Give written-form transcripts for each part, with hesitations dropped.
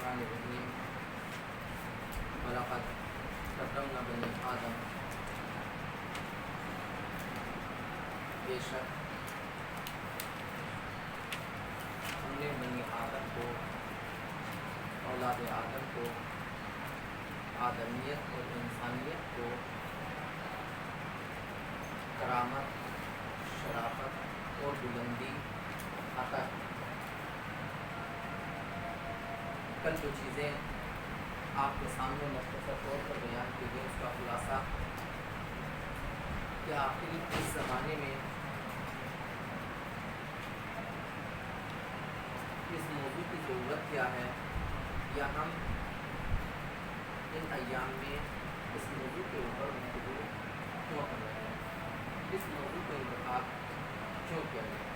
बिस्मिल्लाहिर्रहमानिर्रहीम वलक़द कर्रमना बनी आदम। बेशक हमने बनी आदम को, औलाद आदम को, आदमियत और इंसानियत को करामत, शराफत और बुलंदी अता की। कल जो चीज़ें आपके सामने मुख्तसर तौर पर बयान की गई उसका खुलासा कि आखिर इस ज़माने में इस मौजू की ज़रूरत क्या है, या हम इन अय्याम में इस मौजू के ऊपर गुफ्तगू क्यों कर रहे हैं, इस मौजू का इंतखाब क्यों किया गया।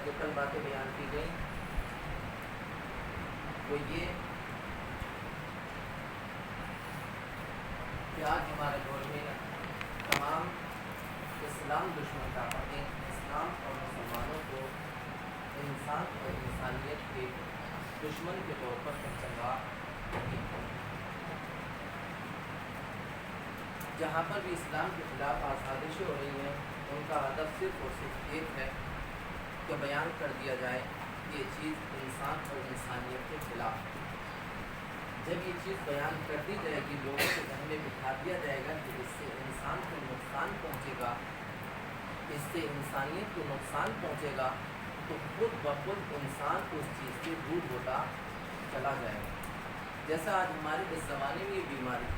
जो कल बातें बयान की गई वो ये कि आज हमारे दौर में तमाम इस्लाम दुश्मन ताकतें इस्लाम और मुसलमानों को इंसान और इंसानियत के दुश्मन के तौर पर पहचाना रही है। जहाँ पर भी इस्लाम के खिलाफ साजिशें हो रही हैं उनका हदफ सिर्फ और सिर्फ एक है कि बयान कर दिया जाए ये चीज़ इंसान और इंसानियत के खिलाफ है। जब ये चीज़ बयान कर दी जाएगी, लोगों के ध्यान में बिठा दिया जाएगा कि इससे इंसान को नुकसान पहुँचेगा, इससे इंसानियत को नुकसान पहुँचेगा, तो खुद ब खुद इंसान उस चीज़ से दूर होता चला जाएगा। जैसा आज हमारे इस ज़माने में ये बीमारी,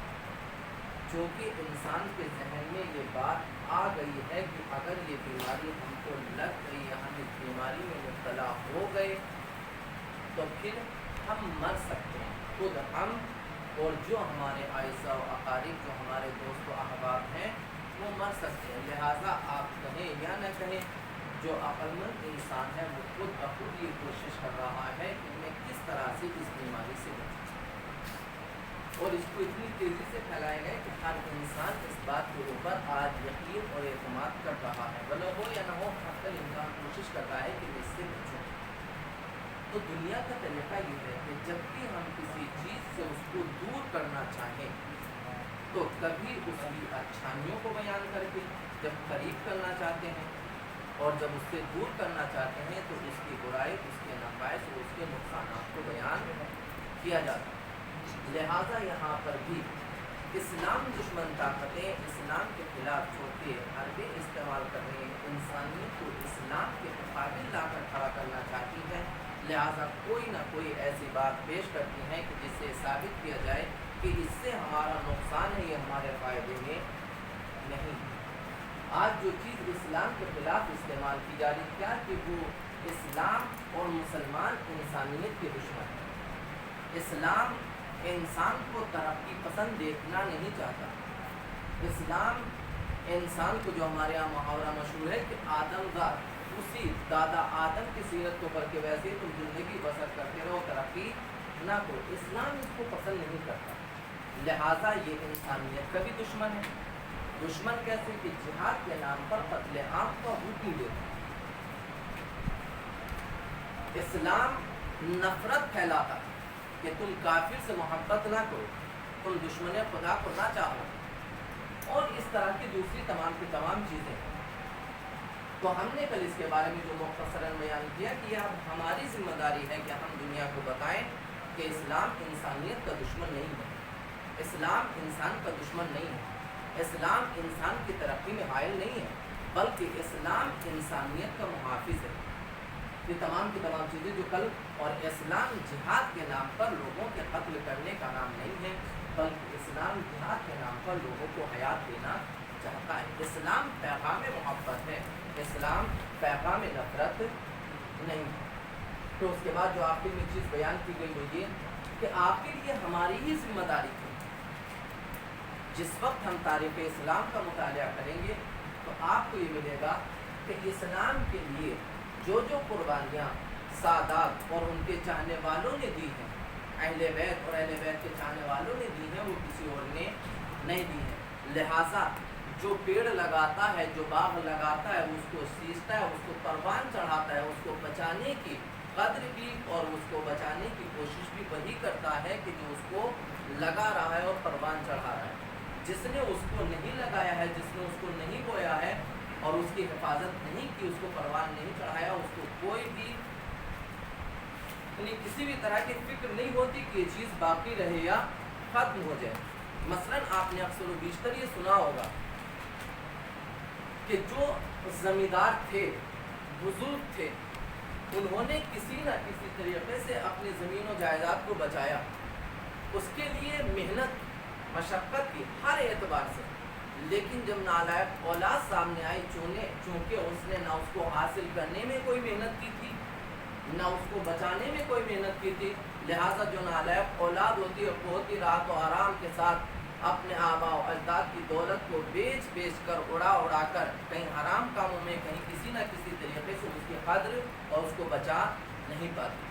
चूँकि इंसान के जहन में ये बात आ गई है कि अगर ये बीमारी हमको लग गई या हम इस बीमारी में मुब्तला हो गए तो फिर हम मर सकते हैं, खुद हम और जो हमारे आइज़ा व अकारीब, जो हमारे दोस्त व अहबाब हैं, वो मर सकते हैं। लिहाजा आप कहें या न कहें, जो अक्लमंद इंसान है वो खुद ब खुद ये कोशिश कर रहा है कि मैं किस तरह से इस बीमारी से बचूं, और इसको इतनी तेज़ी से फैलाया गया कि हर इंसान इस बात के ऊपर आज यकीन और एतमाद कर रहा है, भले हो या न हो, हर इंसान कोशिश करता है कि मैं इससे बचूं। तो दुनिया का तरीका ये है कि जब भी हम किसी चीज़ से उसको दूर करना चाहें तो कभी उसकी अच्छाइयों को बयान करके जब करीब करना चाहते हैं, और जब उससे दूर करना चाहते हैं तो उसकी बुराई, उसके नफ़ाइस और उसके नुकसानात को बयान किया जाता है। लिहाजा यहाँ पर भी इस्लाम दुश्मन ताकतें इस्लाम के खिलाफ छोटे हरबे इस्तेमाल कर रही हैं, इंसानियत को इस्लाम के मुकाबिल लाकर खड़ा करना चाहती हैं। लिहाजा कोई ना कोई ऐसी बात पेश करती हैं कि जिससे साबित किया जाए कि इससे हमारा नुकसान है, ये हमारे फ़ायदे में नहीं। आज जो चीज़ इस्लाम के खिलाफ इस्तेमाल की जा रही क्या कि वो इस्लाम और मुसलमान इंसानियत के दुश्मन हैं। इस्लाम इंसान को तरक्की पसंद देखना नहीं चाहता। इस्लाम इंसान को, जो हमारे यहाँ मुहावरा मशहूर है कि आदमदार, उसी दादा आदम की सीरत को पढ़ के वैसे तुम ज़िंदगी बसर करते रहो, तरक्की ना करो, इस्लाम इसको पसंद नहीं करता। लिहाजा ये इंसानियत का भी दुश्मन है। दुश्मन कैसे कि जिहाद के नाम पर कत्ले आम का हुक्म देता। इस्लाम नफरत फैलाता कि तुम काफिर से मोहब्बत ना करो, तुम दुश्मन खुदा को ना चाहो, और इस तरह की दूसरी तमाम की तमाम चीज़ें। तो हमने कल इसके बारे में जो मुख्तसरन बयान किया कि अब हमारी जिम्मेदारी है कि हम दुनिया को बताएं कि इस्लाम इंसानियत का दुश्मन नहीं है, इस्लाम इंसान का दुश्मन नहीं है, इस्लाम इंसान की तरक्की में हायल नहीं है, बल्कि इस्लाम इंसानियत का मुहाफिज है। ये तमाम की तमाम चीज़ें जो कल, और इस्लाम जिहाद के नाम पर लोगों के कत्ल करने का नाम नहीं है, बल्कि इस्लाम जिहाद के नाम पर लोगों को हयात देना चाहता है। इस्लाम पैगाम मोहब्बत है, इस्लाम पैगाम नफरत नहीं है। तो उसके बाद जो आखिर में चीज़ बयान की गई वो ये कि आखिर ये हमारी ही जिम्मेदारी थी। जिस वक्त हम तारीख़ इस्लाम का मुतालिया करेंगे तो आपको ये मिलेगा कि इस्लाम के लिए जो जो कुर्बानियाँ सादात और उनके चाहने वालों ने दी हैं, अहले बैत और अहले बैत के चाहने वालों ने दी हैं, वो किसी और ने नहीं दी है। लिहाजा जो पेड़ लगाता है, जो बाग लगाता है, उसको सींचता है, उसको परवान चढ़ाता है, उसको बचाने की قدر بھی اور اس کو بچانے کی کوشش بھی وہی کرتا ہے کہ جو اس کو لگا رہا ہے اور پروان چڑھا رہا ہے. جس نے اس کو نہیں لگایا ہے, جس نے اس کو نہیں بویا ہے اور اس کی حفاظت نہیں کی, اس کو پروان نہیں چڑھایا, اس کو کوئی بھی کسی بھی طرح کی فکر نہیں ہوتی کہ یہ چیز باقی رہے یا ختم ہو جائے. مثلا آپ نے اکثر و بیشتر یہ سنا ہوگا کہ جو زمیندار تھے, بزرگ تھے, انہوں نے کسی نہ کسی طریقے سے اپنی زمین و جائیداد کو بچایا. اس کے لیے محنت مشقت کی ہر اعتبار سے, لیکن جب نالائق اولاد سامنے آئی, چونکہ اس نے نہ اس کو حاصل کرنے میں کوئی محنت کی تھی, نہ اس کو بچانے میں کوئی محنت کی تھی, لہٰذا جو نالائق اولاد ہوتی ہے بہت ہی راحت و آرام کے ساتھ اپنے آباء و اجداد کی دولت کو بیچ کر اڑا کر کہیں حرام کاموں میں, کہیں کسی نہ کسی طریقے سے اس کی قدر اور اس کو بچا نہیں پاتی.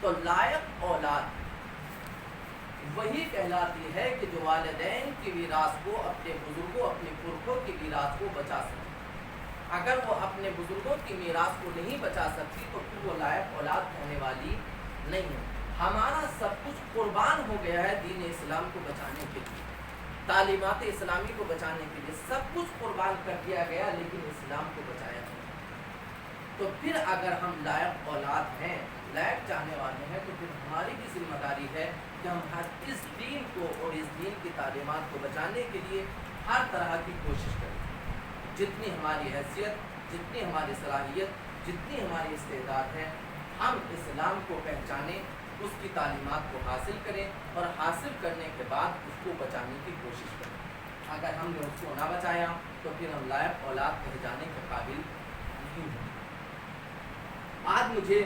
تو لائق اولاد وہی کہلاتی ہے کہ جو والدین کی میراث کو, اپنے بزرگوں, اپنے پرکھوں کی میراث کو بچا سکے. اگر وہ اپنے بزرگوں کی میراث کو نہیں بچا سکتی تو پھر وہ لائق اولاد کہنے والی نہیں ہے. ہمارا سب کچھ قربان ہو گیا ہے دین اسلام کو بچانے کے لیے, تعلیمات اسلامی کو بچانے کے لیے سب کچھ قربان کر دیا گیا, لیکن اسلام کو بچایا نہیں. تو پھر اگر ہم لائق اولاد ہیں, لائق چاہنے والے ہیں, تو پھر ہماری بھی ذمہ داری ہے کہ ہم ہر اس دین کو اور اس دین کی تعلیمات کو بچانے کے لیے ہر طرح کی کوشش کریں. جتنی ہماری حیثیت, جتنی ہماری صلاحیت, جتنی ہماری استعداد ہے, ہم اسلام کو پہچانیں, اس کی تعلیمات کو حاصل کریں اور حاصل کرنے کے بعد اس کو بچانے کی کوشش کریں. اگر ہم نے اس کو نہ بچایا تو پھر ہم لائق اولاد کہے جانے کے قابل نہیں ہیں. آج مجھے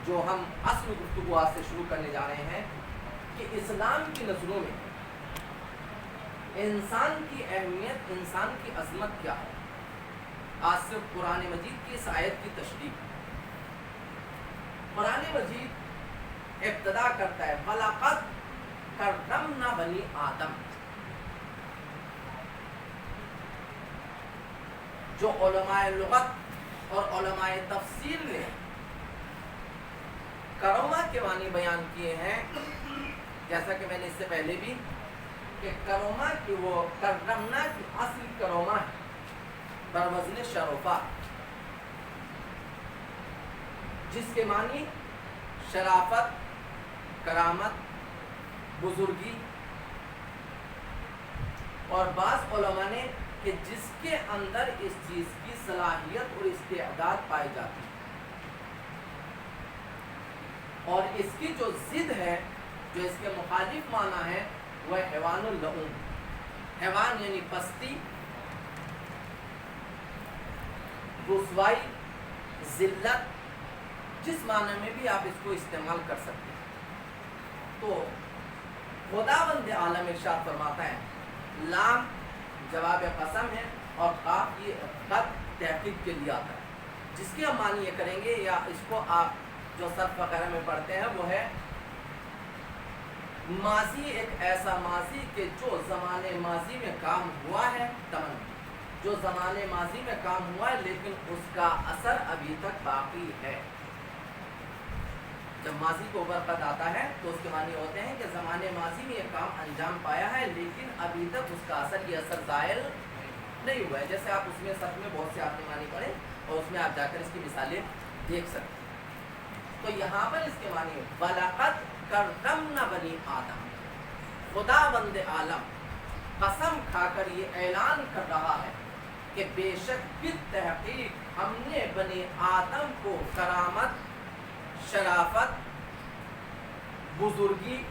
جو ہم اصل گفتگو آج سے شروع کرنے جا رہے ہیں کہ اسلام کی نظروں میں انسان کی اہمیت, انسان کی عظمت کیا ہے. آج صرف قرآن مجید کی اس آیت کی تشریح. قرآن مجید ابتدا کرتا ہے وَلَقَدْ كَرَّمْنَا بَنِي آدم. جو علماء لغت اور علماء تفسیر نے کرما کے معنی بیان کیے ہیں, جیسا کہ میں نے اس سے پہلے بھی کہ کروما کی وہ کرمنا کی اصل کروما ہے بر وزن شرفا, جس کے معنی شرافت, کرامت, بزرگی. اور بعض علماء نے کہ جس کے اندر اس چیز کی صلاحیت اور استعداد پائی جاتی ہے, اور اس کی جو ضد ہے, جو اس کے مخالف معنی ہے, وہ حیوان اللعون. حیوان یعنی پستی, رسوائی, ذلت, جس معنی میں بھی آپ اس کو استعمال کر سکتے ہیں. تو خداوند عالم ارشاد فرماتا ہے, لام جواب قسم ہے اور قاف یہ قد تحقیق کے لیے آتا ہے, جس کے ہم معنی یہ کریں گے, یا اس کو آپ جو صرف وغیرہ میں پڑھتے ہیں وہ ہے ماضی, ایک ایسا ماضی کہ جو زمانے ماضی میں کام ہوا ہے, تمنا جو زمانے ماضی میں کام ہوا ہے لیکن اس کا اثر ابھی تک باقی ہے. جب ماضی کو برقد آتا ہے تو اس کے معنی ہوتے ہیں کہ زمانے ماضی میں یہ کام انجام پایا ہے لیکن ابھی تک اس کا اثر, یہ اثر ظاہر نہیں ہوا ہے. جیسے آپ اس میں سب میں بہت سے آپ نے معنی پڑھے اور اس میں آپ جا کر اس کی مثالیں دیکھ سکتے ہیں. تو یہاں پر اس کے معنی وَلَقَدْ كَرَّمْنَا بَنِي آدم, خداوند عالم قسم کھا کر یہ اعلان کر رہا ہے کہ بے شک بالتحقیق ہم نے بنی آدم کو کرامت, شرافت, بزرگی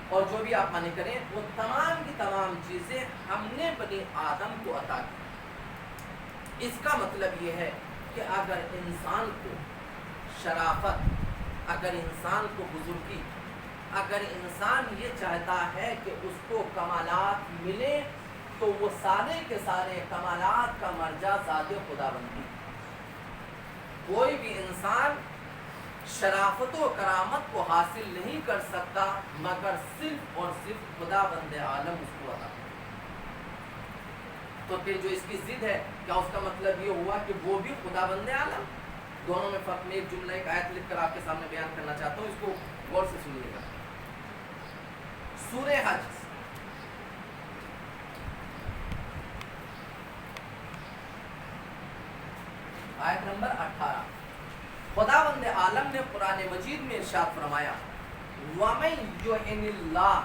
اور جو بھی آپ معنی کریں وہ تمام کی تمام چیزیں ہم نے بنی آدم کو عطا کی. اس کا مطلب یہ ہے کہ اگر انسان کو شرافت, اگر انسان کو بزرگی, اگر انسان یہ چاہتا ہے کہ اس کو کمالات ملے تو وہ سارے کے سارے کمالات کا مرجع ذات خداوندی. کوئی بھی انسان شرافت و کرامت کو حاصل نہیں کر سکتا مگر صرف اور صرف خداوند عالم اس کو عطا. تو پھر جو اس کی ضد ہے, کیا اس کا مطلب یہ ہوا کہ وہ بھی خداوند عالم؟ दोनों में फर्क। मैं एक जुमला एक आयत लिखकर आपके सामने बयान करना चाहता हूँ, इसको गौर से सुनिएगा। सूरे हज आयत नंबर 18, खुदावंद आलम ने कुरान मजीद में इरशाद फरमाया, वमन युहिनिल्लाह,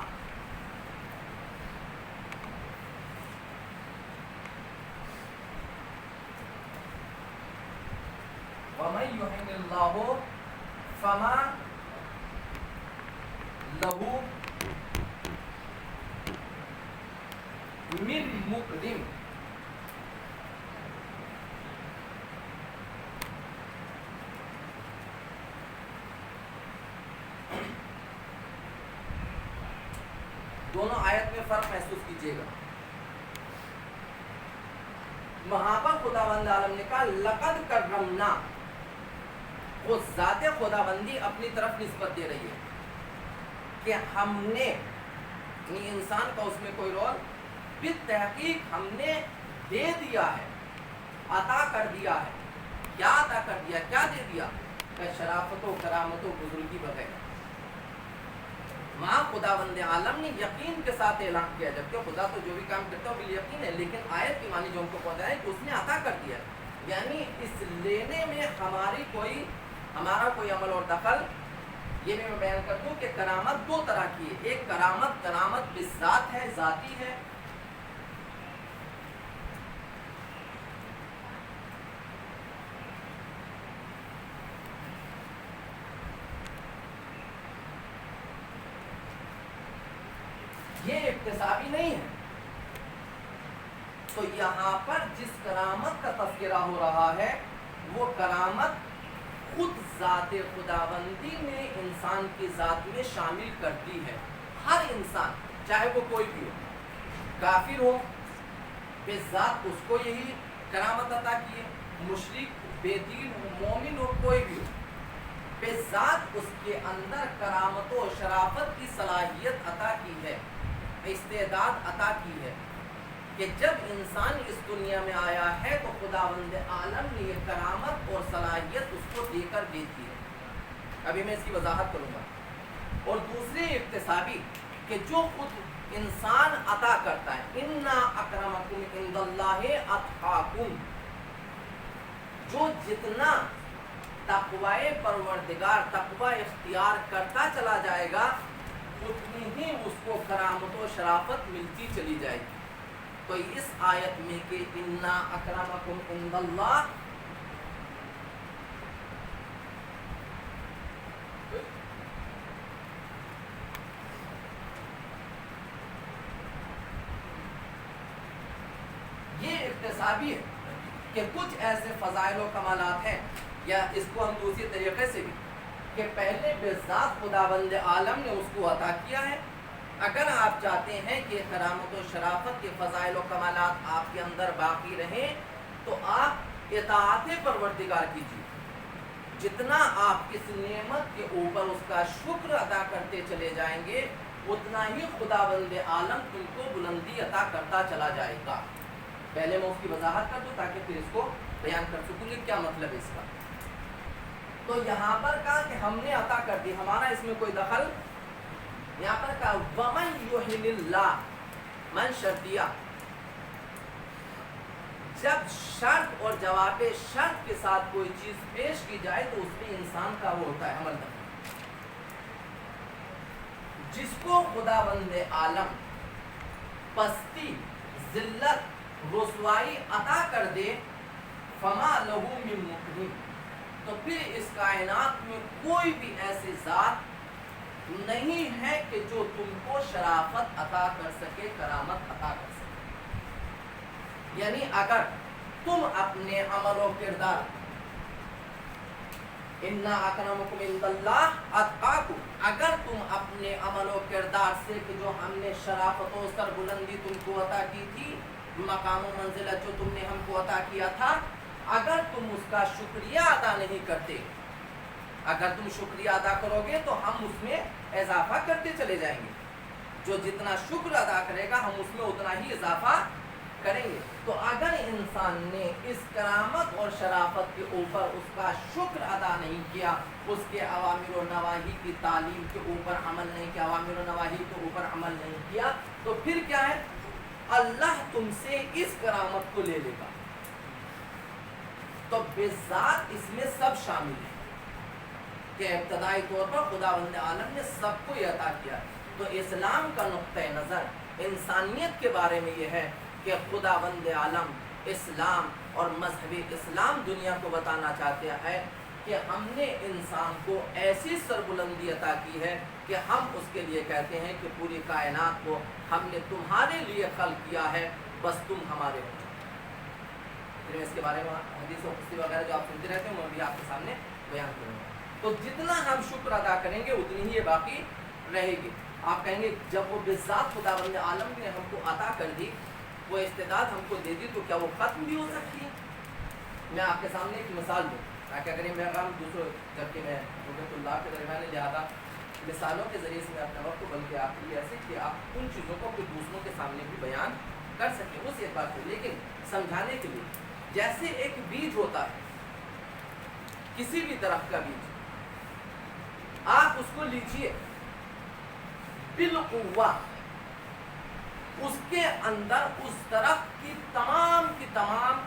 वमन युहिनिल्लाहु फमा लहू मिन मुकरिम। दोनों आयत में फर्क महसूस कीजिएगा। वहां पर खुदावंद आलम ने कहा लक़द कररमना, वो ज़ाते खुदाबंदी अपनी तरफ निस्बत दे रही है कि हमने, इंसान का उसमें कोई रोल, बित्तहकीक हमने दे दिया है, अता कर दिया है। क्या अता कर दिया, क्या दे दिया? शराफतो करामतो बुजुर्गी वगैरह। वहाँ खुदावंद आलम ने यकीन के साथ ऐलान किया, जबकि खुदा तो जो भी काम करता है वो बिल यकीन है, लेकिन आयत की मानी जो हमको पता है कि उसने अता कर दिया, यानी इस लेने में हमारा कोई अमल और दखल। ये भी मैं बयान कर दूं कि करामत दो तरह की है। एक करामत बिज़ात है, ज़ाती है। ये इक्तिसाबी नहीं है। तो यहाँ पर जिस करामत का तज़किरा हो रहा है वो करामत खुद ज़ाते खुदाबंदी ने इंसान की ज़ात में शामिल कर दी है। हर इंसान, चाहे वो कोई भी हो, काफिर हो, बेज़ात उसको यही करामत अता की है, मुशरिक, बेदीन हो, मोमिन हो, कोई भी हो, बेज़ात उसके अंदर करामत व शराफत की सलाहियत अता की है, इस्तेदाद अता की है कि जब इंसान इस दुनिया में आया है तो खुदावंद आलम ने ये करामत और सलाहियत उसको देकर भेजी है। अभी मैं इसकी वजाहत करूँगा। और दूसरी इक्तिसाबी कि जो खुद इंसान अता करता है, इन्ना अकरमकुम इंदल्लाहि अतकाकुम, जो जितना तक़वाए परवरदिगार, तक़वा इख्तियार करता चला जाएगा उतनी ही उसको करामत व शराफत मिलती चली जाएगी। तो इस आयत में कि इन्ना अकरमकुम इंदल्लाह, ये इक्तिसाबी है कि कुछ ऐसे फ़ज़ाइल व कमालात हैं, या इसको हम दूसरी तरीके से भी कि पहले बेज़ात खुदावंद आलम ने उसको अता किया है। अगर आप चाहते हैं कि करामत व शराफत के फ़ज़ाइल व कमालात आपके अंदर बाकी रहें तो आप इताअत परवरदिगार कीजिए। जितना आप इस नेमत के ऊपर उसका शुक्र अदा करते चले जाएंगे उतना ही खुदावंद आलम तुमको बुलंदी अता करता चला जाएगा। पहले मैं उसकी वजाहत कर दूँ ताकि फिर इसको बयान कर सकूँ कि क्या मतलब है इसका। तो यहाँ पर कहा कि हमने अता कर दी, हमारा इसमें कोई दखल। यहाँ पर कहा वमन युहिनिल्लाह, मन शर्तिया, जब शर्त और जवाब शर्त के साथ कोई चीज पेश की जाए तो उसमें इंसान का वो होता है अमल दखल। जिसको खुदावंद आलम पस्ती, जिल्लत, रुसवाई अता कर दे, फमा लहू मिन मुकरिम, तो फिर इस कायनात में कोई भी ऐसी ज़ात नहीं है कि जो तुमको शराफत अता कर सके, करामत अता कर सके। यानी अगर तुम अपने अमल व किरदार, इन्ना अकरमकुम इंदल्लाह अतकाकुम, अगर तुम अपने अमल व किरदार से कि जो हमने शराफत व सरबुलंदी तुमको अता की थी, मकाम व मंजिलत जो तुमने हमको अता किया था, अगर तुम उसका शुक्रिया अदा नहीं करते, अगर तुम शुक्रिया अदा करोगे तो हम उसमें इजाफा करते चले जाएंगे। जो जितना शुक्र अदा करेगा हम उसमें उतना ही इजाफा करेंगे। तो अगर इंसान ने इस करामत और शराफत के ऊपर उसका शुक्र अदा नहीं किया, उसके अवामिर व नवाही की तालीम के ऊपर अमल नहीं किया, अवामिर व नवाही के ऊपर अमल नहीं किया, तो फिर क्या है, अल्लाह तुमसे इस करामत को ले लेगा। तो बेज़ात इसमें सब शामिल है कि इब्तदाई तौर पर खुदावंद आलम ने सबको ये अता किया। तो इस्लाम का नुक्ता नज़र इंसानियत के बारे में ये है कि खुदावंद आलम इस्लाम और मजहब इस्लाम दुनिया को बताना चाहते हैं कि हमने इंसान को ऐसी सरबुलंदी अता की है कि हम उसके लिए कहते हैं कि पूरी कायनात को हमने तुम्हारे लिए खल्क किया है, बस तुम हमारे हो। फिर इसके बारे में हदीस और कुश्ती वगैरह जो आप सुनते रहते हैं वो भी आपके सामने बयान करूँगा। तो जितना हम शुक्र अदा करेंगे उतनी ही ये बाकी रहेगी। आप कहेंगे जब वो बेज़ात खुदावंद आलम ने हमको अता कर दी, वो इस्तेदाद हमको दे दी, तो क्या वो ख़त्म भी हो सकती है? मैं आपके सामने एक मिसाल दूँ ताकि अगर मैं दूसरों, जबकि मैं रुकतुल्लाह के दरमियान लिहाजा मिसालों के ज़रिए से मैं अपने वक्त को बल्कि आपके लिए ऐसे कि आप उन चीज़ों को कुछ दूसरों के सामने भी बयान कर सकें उस एक बात को, लेकिन समझाने के लिए, जैसे एक बीज होता है, किसी भी तरह का बीज, आप उसको लीजिए बिल्कुवा, उसके अंदर उस तरह की तमाम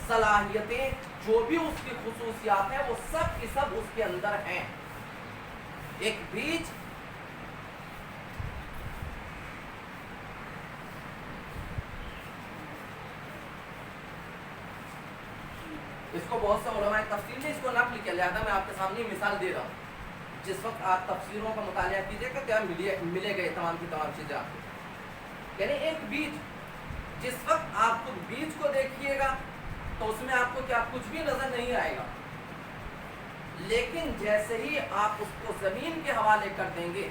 सलाहियतें, जो भी उसकी खुसूसियात हैं, वो सब की सब उसके अंदर हैं। एक बीज इसको बहुत सा उलमाए तफसीर ने इसको नक़ल किया, लिहाजा मैं आपके सामने मिसाल दे रहा हूँ। जिस वक्त आप तफसीरों का मुतालिया कीजिएगा क्या मिलेगा तमाम की तमाम चीज़ें आपको। यानी एक बीज, जिस वक्त आप कुछ बीज को देखिएगा तो उसमें आपको क्या कुछ भी नज़र नहीं आएगा, लेकिन जैसे ही आप उसको ज़मीन के हवाले कर देंगे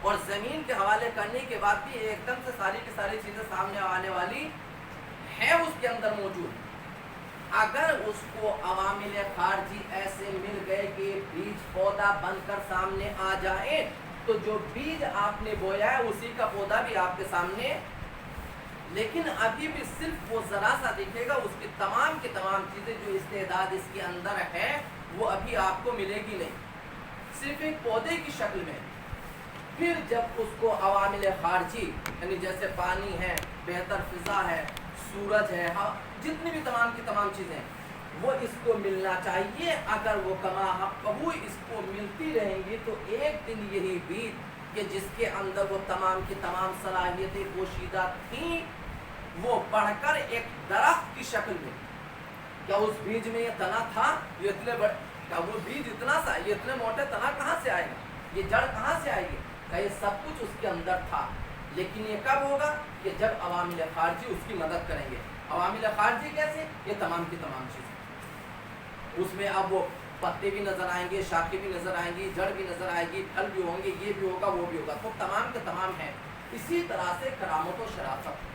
और ज़मीन के हवाले करने के बाद भी एकदम से सारी की सारी चीज़ें सामने आने वाली है उसके अंदर मौजूद। अगर उसको अवामिल खारजी ऐसे मिल गए कि बीज पौधा बनकर सामने आ जाए, तो जो बीज आपने बोया है उसी का पौधा भी आपके सामने, लेकिन अभी भी सिर्फ वो ज़रा सा दिखेगा, उसकी तमाम की तमाम चीज़ें जो इस्तेदाद इसके अंदर है वो अभी आपको मिलेगी नहीं, सिर्फ एक पौधे की शक्ल में। फिर जब उसको अवामिल खारजी, यानी जैसे पानी है, बेहतर फ़िज़ा है, सूरज है, हाँ, जितनी भी तमाम की तमाम चीज़ें, वो इसको मिलना चाहिए। अगर वो कमा हक़्क़हू इसको मिलती रहेंगी तो एक दिन यही बीज कि जिसके अंदर वो तमाम की तमाम सलाहियतें पोशीदा थीं, वो बढ़कर एक दरख्त की शक्ल में, क्या उस बीज में ये तना था, ये इतने बड़े, क्या वो बीज इतना सा, ये इतने मोटे तना कहाँ से आएगा, ये जड़ कहाँ से आएगी? क्या ये सब कुछ उसके अंदर था, लेकिन ये कब होगा कि जब अवामिल खारजी उसकी मदद करेंगे। अवामिल खारजी कैसे? ये तमाम की तमाम चीज़ें उसमें, अब वो पत्ते भी नज़र आएंगे, शाखें भी नज़र आएंगी, जड़ भी नज़र आएगी, फल भी होंगे, ये भी होगा, वो भी होगा, तो तमाम के तमाम है। इसी तरह से करामत और शराफत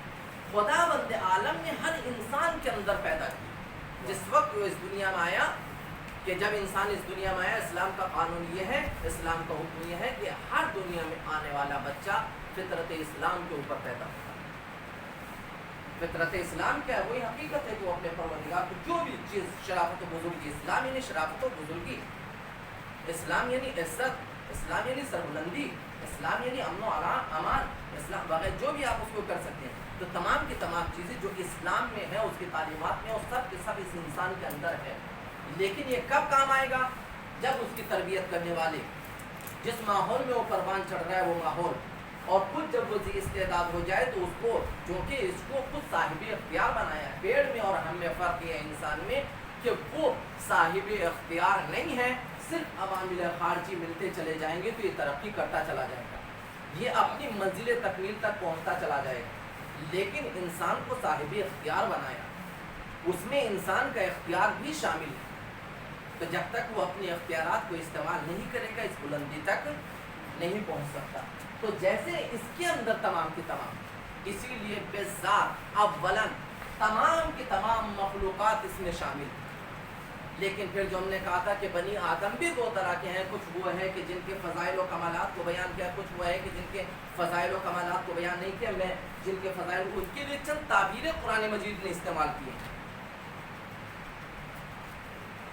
खुदावंद आलम ने हर इंसान के अंदर पैदा की। जिस वक्त वो इस दुनिया में आया, कि जब इंसान इस दुनिया में आया, इस्लाम का कानून ये है, इस्लाम का हुक्म ये है कि हर दुनिया में आने वाला बच्चा फितरत इस्लाम के ऊपर पैदा होता है। फितरत इस्लाम क्या है? वही हकीकत है कि वो अपने परवरदिगार को जो भी चीज़, शराफत व बुजुर्गी, इस्लाम यानी शराफत व बुजुर्गी, इस्लाम यानी इज्जत, इस्लाम यानी सरबुलंदी, इस्लाम यानी अमन व अमान, इस्लाम वगैरह जो भी आप उसको कर सकते हैं। तो तमाम की तमाम चीज़ें जो इस्लाम में है, उसकी तालीमात में, और सब के सब इस इंसान के अंदर है। लेकिन ये कब काम आएगा? जब उसकी तरबियत करने वाले, जिस माहौल में वो परवान चढ़ रहा है, वो माहौल, और खुद जब वो इस्तेदाद हो जाए तो उसको, जो कि इसको खुद साहिब इख्तियार बनाया है। पेड़ में और हम में फ़र्क है इंसान में कि वो साहिब इख्तियार नहीं है, सिर्फ अवामिल खारजी मिलते चले जाएंगे तो ये तरक्की करता चला जाएगा, ये अपनी मंजिल तकमील तक पहुँचता चला जाएगा। लेकिन इंसान को साहिब इख्तियार बनाया, उसमें इंसान का इख्तियार भी शामिल है। तो जब तक वो अपने इख्तियारात को इस्तेमाल नहीं करेगा, इस बुलंदी तक नहीं पहुँच सकता। तो जैसे इसके अंदर तमाम की तमाम, इसीलिए बेज़ात अव्वलन तमाम की तमाम मखलूक़ात इसमें शामिल, لیکن پھر جو ہم نے کہا تھا کہ بنی آدم بھی دو طرح کے ہیں، کچھ وہ ہے کہ جن کے فضائل و کمالات کو بیان کیا، کچھ وہ ہے کہ جن کے فضائل و کمالات کو بیان نہیں کیا. میں جن کے فضائل، ان کے لیے چند تعبیریں قرآن مجید نے استعمال کی ہیں.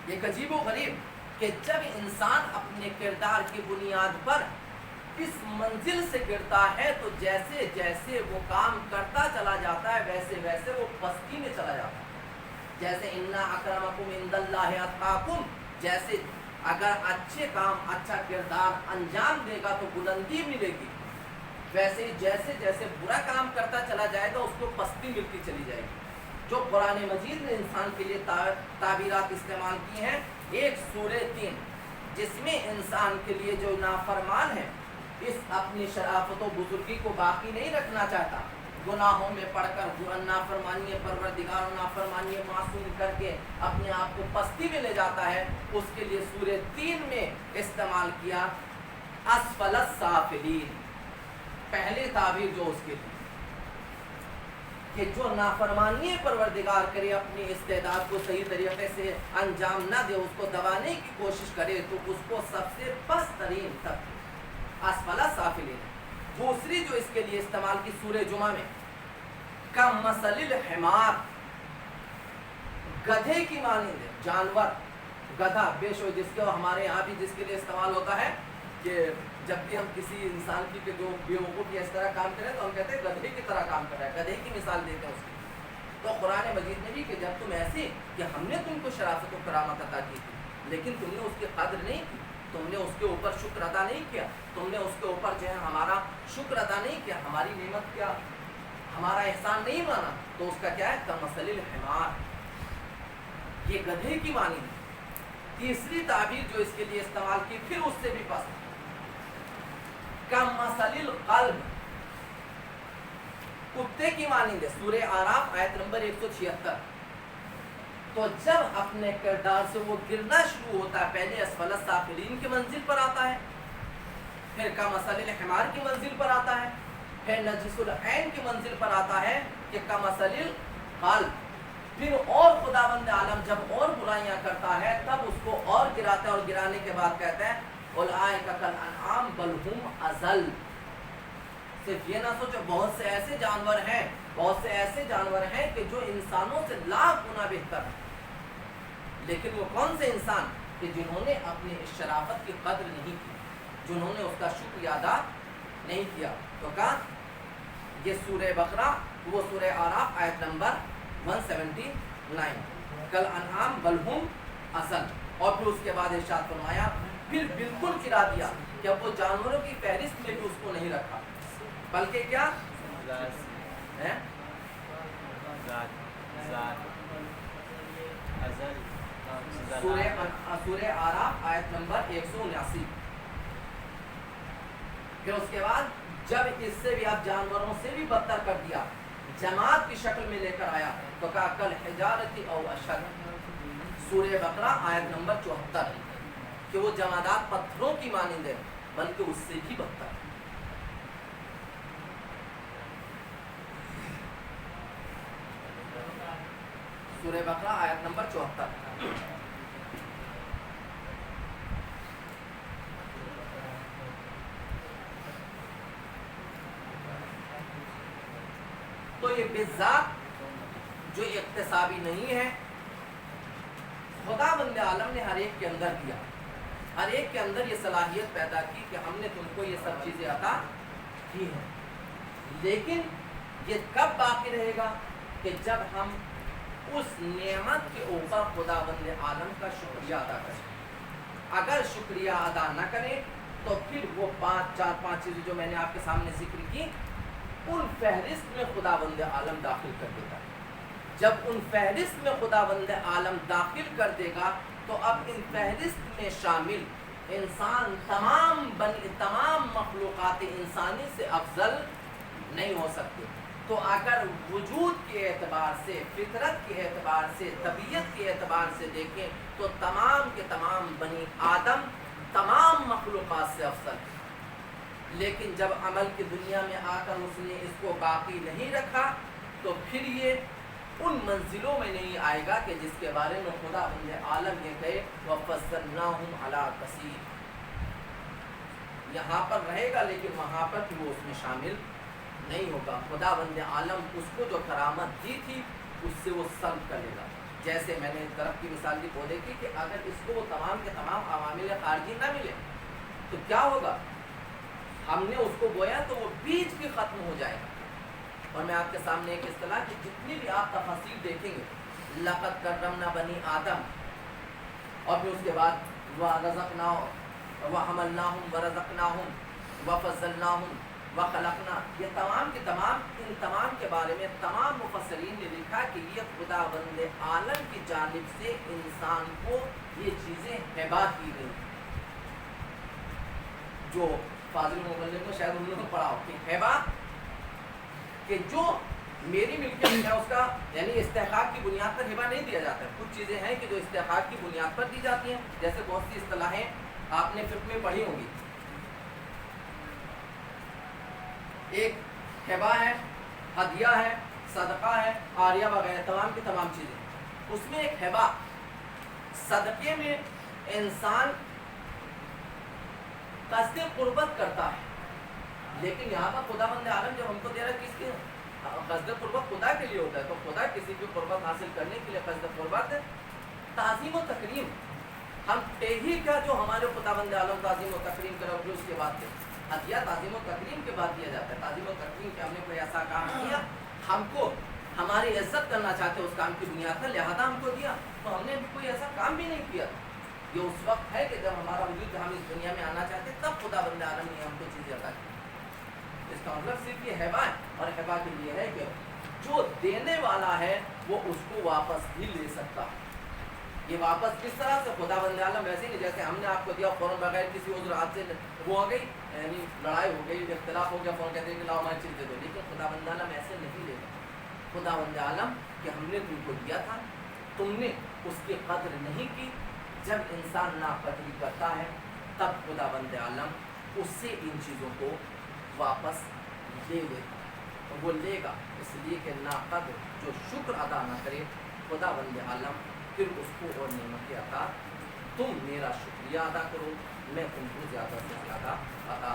یہ عجیب و غریب کہ جب انسان اپنے کردار کی بنیاد پر اس منزل سے گرتا ہے تو جیسے جیسے وہ کام کرتا چلا جاتا ہے ویسے ویسے وہ پستی میں چلا جاتا ہے. جیسے انا اکرمکم عند اللہ اتقاکم، جیسے اگر اچھے کام، اچھا کردار انجام دے گا تو بلندی ملے گی، ویسے جیسے جیسے برا کام کرتا چلا جائے گا اس کو پستی ملتی چلی جائے گی. جو قرآن مجید نے انسان کے لیے تعبیرات استعمال کی ہیں، ایک سورہ 3 جس میں انسان کے لیے جو نافرمان ہے اس اپنی شرافت و بزرگی کو باقی نہیں رکھنا چاہتا، گناہوں میں پڑھ کر نافرمانی پروردگار و نافرمانی معصوم کر کے اپنے آپ کو پستی میں لے جاتا ہے، اس کے لیے سورہ 3 میں استعمال کیا اسفل السافلین. پہلی تعبیر جو اس کے لیے کہ جو نافرمانی پروردگار کرے، اپنی استعداد کو صحیح طریقے سے انجام نہ دے، اس کو دبانے کی کوشش کرے تو اس کو سب سے پست ترین تک اسفل السافلین. دوسری جو اس کے لیے استعمال کی سورہ جمعہ میں کمثل الحمار، گدھے کی مانند ہے. جانور گدھا بے شک جس کے ہمارے یہاں بھی جس کے لیے استعمال ہوتا ہے کہ جب بھی ہم کسی انسان کی جو بیوقوف یا اس طرح کام کریں تو ہم کہتے ہیں گدھے کی طرح کام کر رہا ہے، گدھے کی مثال دیتے ہیں اس کی. تو قرآن مجید نے بھی کہ جب تم ایسی کہ ہم نے تم کو شرافت و کرامت عطا کی تھی لیکن تم نے اس کی قدر نہیں کی، تم نے اس کے اوپر شکر ادا نہیں کیا، تم نے اس کے اوپر جو ہے ہمارا شکر ادا نہیں کیا، ہماری نعمت کیا، ہمارا احسان نہیں مانا، تو اس کا کیا ہے کمثل الحمار، یہ گدھے کی معنی ہے. تیسری تعبیر جو اس کے لیے استعمال کی پھر اس سے بھی پس کمثل القلب، کتے کی مانند ہے. سورہ اعراف آیت نمبر 176. تو جب اپنے کردار سے وہ گرنا شروع ہوتا ہے، پہلے اسفل السافلین کی منزل پر آتا ہے، پھر کمثل الحمار کی منزل پر آتا ہے، پھر نجس العین کی منزل پر آتا ہے کہ کمثل القلب. پھر اور خداوند عالم جب اور برائیاں کرتا ہے تب اس کو اور گراتا ہے، اور گرانے کے بعد کہتا ہے اولئک کالانعام بل هم اضل. صرف یہ نہ سوچو، بہت سے ایسے جانور ہیں، بہت سے ایسے جانور ہیں کہ جو انسانوں سے لاکھ گنا بہتر ہیں، لیکن وہ کون سے انسان کہ جنہوں نے اپنی اس شرافت کی قدر نہیں کی، جنہوں نے اس کا شکریہ ادا نہیں کیا. تو کہا یہ سورہ بقرہ، وہ سورہ اعراف آیت نمبر 179 کل انعام بل هم اضل. اور پھر اس کے بعد ارشاد فرمایا پھر بالکل گرا دیا کہ اب وہ جانوروں کی فہرست میں بھی اس کو نہیں رکھا، بلکہ کیا سورہ اعراف آیت نمبر 179. پھر اس کے بعد جب اس سے بھی اب جانوروں سے بھی بدتر کر دیا، جماعت کی شکل میں لے کر آیا تو کہا کل حجارت او اشد. سورہ بقرہ آیت نمبر 74 کہ وہ جمادات پتھروں کی مانند ہے بلکہ اس سے بھی بدتر. سورہ بقرہ آیت نمبر 74. تو یہ بالذات جو اقتصابی نہیں ہے، خداوند عالم نے ہر ایک کے اندر دیا، ہر ایک کے اندر یہ صلاحیت پیدا کی کہ ہم نے تم کو یہ سب چیزیں عطا کی ہیں. لیکن یہ کب باقی رہے گا کہ جب ہم اس نعمت کے اوپر خداوند عالم کا شکریہ ادا کریں. اگر شکریہ ادا نہ کریں تو پھر وہ 4-5 چیزیں جو میں نے آپ کے سامنے ذکر کی ان فہرست میں خداوند عالم داخل کر دیتا ہے. جب ان فہرست میں خداوند عالم داخل کر دے گا تو اب ان فہرست میں شامل انسان تمام مخلوقات انسانی سے افضل نہیں ہو سکتے. تو اگر وجود کے اعتبار سے، فطرت کے اعتبار سے، طبیعت کے اعتبار سے دیکھیں تو تمام کے تمام بنی آدم تمام مخلوقات سے افضل. لیکن جب عمل کی دنیا میں آ کر اس نے اس کو باقی نہیں رکھا تو پھر یہ ان منزلوں میں نہیں آئے گا کہ جس کے بارے میں خدا بند عالم یہ کہے وَفَضَّلْنَاهُمْ عَلَىٰ كَثِيرٍ. یہاں پر رہے گا لیکن وہاں پر بھی وہ اس میں شامل نہیں ہوگا. خدا بند عالم اس کو جو کرامت دی تھی اس سے وہ سلب کرے گا. جیسے میں نے درخت کی مثال دی پودے کی کہ اگر اس کو وہ تمام کے تمام عوامل خارجی نہ ملے تو کیا ہوگا؟ ہم نے اس کو بویا تو وہ بیج بھی ختم ہو جائے گا. اور میں آپ کے سامنے ایک اصطلاح کی جتنی بھی آپ تفاصیل دیکھیں گے لقد کرمنا بنی آدم اور پھر اس کے بعد وَرَزَقْنَاهُمْ وَحَمَلْنَاهُمْ وَرَزَقْنَاهُمْ وَفَضَّلْنَاهُمْ وَخَلَقْنَا، یہ تمام کے تمام ان تمام کے بارے میں تمام مفسرین نے لکھا کہ یہ خدا بند عالم کی جانب سے انسان کو یہ چیزیں ہبہ کی گئی. جو فاضل مبلغ کو شاید انہوں نے پڑھا ہو کہ ہبہ کہ جو میری ملکیت ہے اس کا یعنی استحقاق کی بنیاد پر ہبہ نہیں دیا جاتا ہے. کچھ چیزیں ہیں کہ جو استحقاق کی بنیاد پر دی جاتی ہیں، جیسے بہت سی اصطلاحیں آپ نے فقہ میں پڑھی ہوں گی. ایک ہبہ ہے، ہدیہ ہے، صدقہ ہے، عاریہ وغیرہ تمام کی تمام چیزیں. اس میں ایک ہبہ صدقے میں انسان قصد قربت کرتا ہے، لیکن یہاں پر خدا بند عالم جب ہم کو دے رہا ہے کس کے قصد قربت خدا کے لیے ہوتا ہے، تو خدا کسی کی قربت حاصل کرنے کے لیے قصد قربت تعظیم و تکریم. ہم ہی کیا جو ہمارے خدا بند عالم تعظیم و تکریم کرے اور اس کے بعد دے. ہدیہ تعظیم و تکریم کے بعد دیا جاتا ہے. تعظیم و تکریم کہ ہم نے کوئی ایسا کام کیا، ہم کو ہماری عزت کرنا چاہتے اس کام کی بنیاد پر، لہذا ہم کو دیا. تو ہم نے بھی کوئی ایسا کام بھی نہیں کیا. یہ اس وقت ہے کہ جب ہمارا وجود ہم اس دنیا میں آنا چاہتے تب خدا بند عالم نے ہم کو چیزیں عطا کی. اس کا مطلب صرف یہ ہبہ ہے، اور ہبہ کے لیے ہے کہ جو دینے والا ہے وہ اس کو واپس بھی لے سکتا ہے. یہ واپس کس طرح سے؟ خدا بند عالم ویسے نہیں جیسے ہم نے آپ کو دیا فوراً بغیر کسی عذر حادثے سے وہ ہو گئی، یعنی لڑائی ہو گئی، اختلاف ہو گیا، فوراً کہتے ہیں کہ لاؤ ہماری چیز دے دو. لیکن خدا بند عالم ایسے نہیں دے گا. خدا بند عالم کہ ہم نے تم کو دیا تھا، تم نے اس کی قدر نہیں کی. جب انسان ناقدری کرتا ہے تب خدا بند عالم اس سے ان چیزوں کو واپس لے لیتا. وہ لے گا اس لیے کہ ناقدر جو شکر ادا نہ کرے خدا بند عالم پھر اس کو اور نعمتیں عطا. تم میرا شکریہ ادا کرو، میں تم کو زیادہ سے زیادہ عطا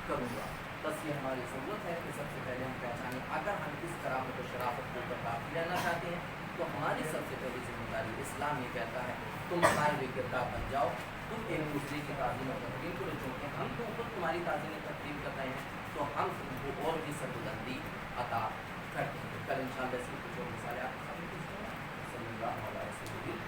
کروں گا. بس یہ ہماری ضرورت ہے کہ سب سے پہلے ہم پہچانیں اگر ہم اس کرامت و شرافت کو باقی رہنا چاہتے ہیں تو ہماری سب سے پہلی ذمہ داری اسلام یہ کہتا ہے تم صاحب کردار بن جاؤ، تم ایک دوسرے کی تعظیم و تقریم کرو. چونکہ ہم تو خود تمہاری تعظیم و تقریم کرتے ہیں تو ہم تم کو اور بھی سربلندی عطا کرتے ہیں. کل انشاءاللہ اس کی کچھ اور مثالیں آپ کے سامنے پیش کروں گا. صلی اللہ علیہ وسلم.